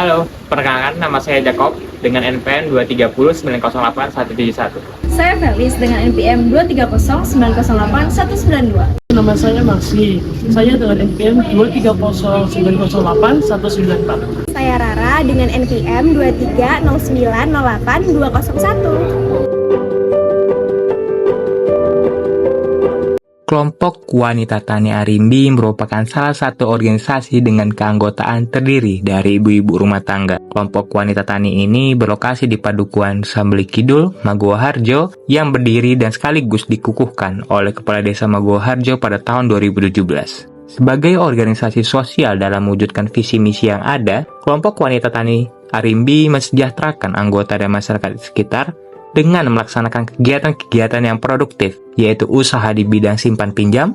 Halo, perkenalkan nama saya Jacob dengan NPM 230908171. Saya Felis dengan NPM 230908192. Nama saya Maxi. Saya dengan NPM 230908194. Saya Rara dengan NPM 230908201. Kelompok Wanita Tani Arimbi merupakan salah satu organisasi dengan keanggotaan terdiri dari ibu-ibu rumah tangga. Kelompok Wanita Tani ini berlokasi di Padukuhan Sambeli Kidul, Maguwoharjo, yang berdiri dan sekaligus dikukuhkan oleh Kepala Desa Maguwoharjo pada tahun 2017. Sebagai organisasi sosial dalam mewujudkan visi misi yang ada, kelompok Wanita Tani Arimbi mensejahterakan anggota dan masyarakat di sekitar dengan melaksanakan kegiatan-kegiatan yang produktif, yaitu usaha di bidang simpan pinjam,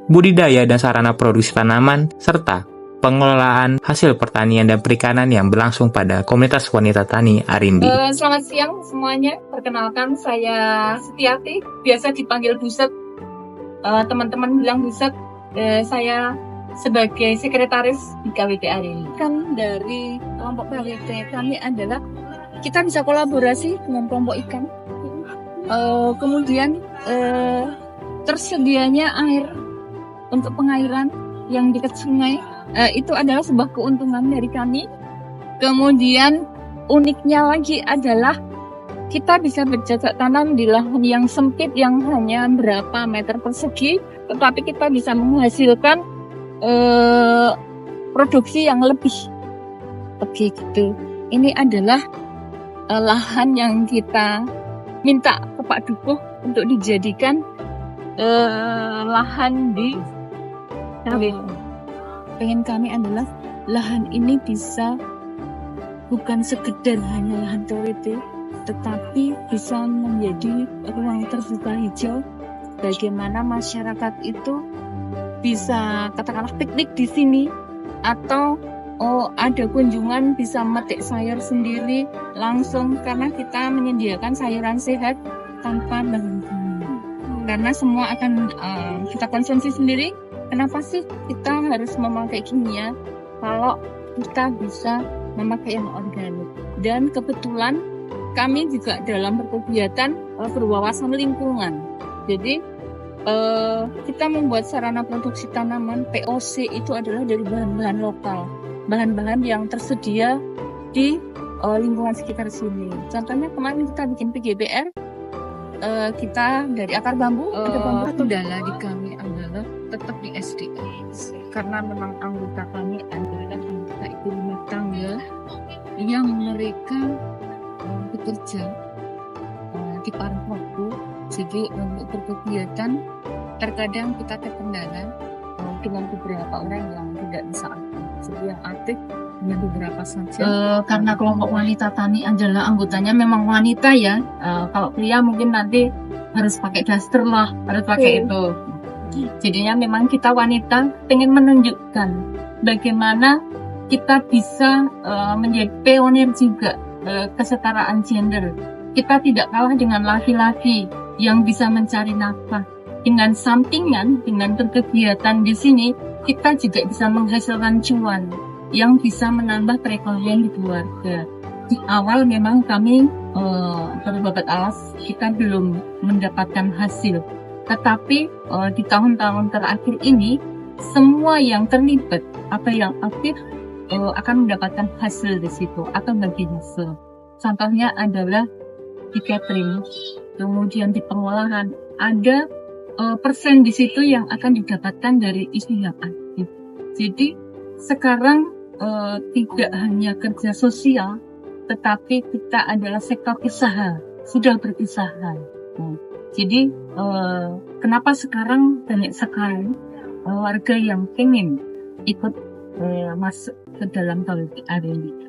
budidaya dan sarana produksi tanaman, serta pengelolaan hasil pertanian dan perikanan yang berlangsung pada komunitas wanita tani Arimbi. Selamat siang semuanya, perkenalkan saya Setiati, biasa dipanggil Buset, teman-teman bilang Buset. Saya sebagai sekretaris di KWT Arimbi. Kan dari kelompok KWT kami adalah kita bisa kolaborasi dengan kelompok ikan. Kemudian tersedianya air untuk pengairan yang dekat sungai itu adalah sebuah keuntungan dari kami. Kemudian uniknya lagi adalah kita bisa bercocok tanam di lahan yang sempit yang hanya berapa meter persegi, tetapi kita bisa menghasilkan produksi yang lebih begitu. Ini adalah lahan yang kita minta ke Pak Dukuh untuk dijadikan lahan di KWT. Pengen kami adalah lahan ini bisa bukan sekedar hanya lahan KWT, tetapi bisa menjadi ruang terbuka hijau. Bagaimana masyarakat itu bisa katakanlah piknik di sini, atau ada kunjungan bisa metik sayur sendiri langsung, karena kita menyediakan sayuran sehat tanpa bahan kimia. Karena semua akan kita konsumsi sendiri. Kenapa sih kita harus memakai kimia kalau kita bisa memakai yang organik? Dan kebetulan kami juga dalam berkegiatan berwawasan lingkungan. Jadi kita membuat sarana produksi tanaman POC itu adalah dari bahan-bahan lokal, bahan-bahan yang tersedia di lingkungan sekitar sini. Contohnya kemarin kita bikin PGBR, kita dari akar bambu, ada bambu. Kendala di kami adalah tetap di SDM, karena memang anggota kami adalah anggota ibu rumah tangga yang mereka bekerja di paruh waktu. Jadi untuk berkegiatan terkadang kita terkendala dengan beberapa orang yang tidak bisa aktif. Jadi yang aktif hanya beberapa saja. Karena kelompok wanita tani adalah anggotanya memang wanita ya. Kalau pria mungkin nanti harus pakai daster lah, harus pakai itu. Jadinya memang kita wanita pengen menunjukkan bagaimana kita bisa menjadi pionir juga kesetaraan gender. Kita tidak kalah dengan laki-laki yang bisa mencari nafkah. Dengan sampingan, dengan berkegiatan di sini, kita juga bisa menghasilkan cuan yang bisa menambah perekonomian di keluarga. Di awal memang kami berbabat alas, kita belum mendapatkan hasil. Tetapi di tahun-tahun terakhir ini, semua yang terlibat atau yang aktif akan mendapatkan hasil di situ atau bagi hasil. Contohnya adalah di catering, kemudian di pengolahan, ada persen di situ yang akan didapatkan dari isu yang aktif. Jadi sekarang tidak hanya kerja sosial, tetapi kita adalah sektor usaha, sudah berusaha. Jadi kenapa sekarang banyak sekali warga yang ingin ikut masuk ke dalam KWT Arimbi?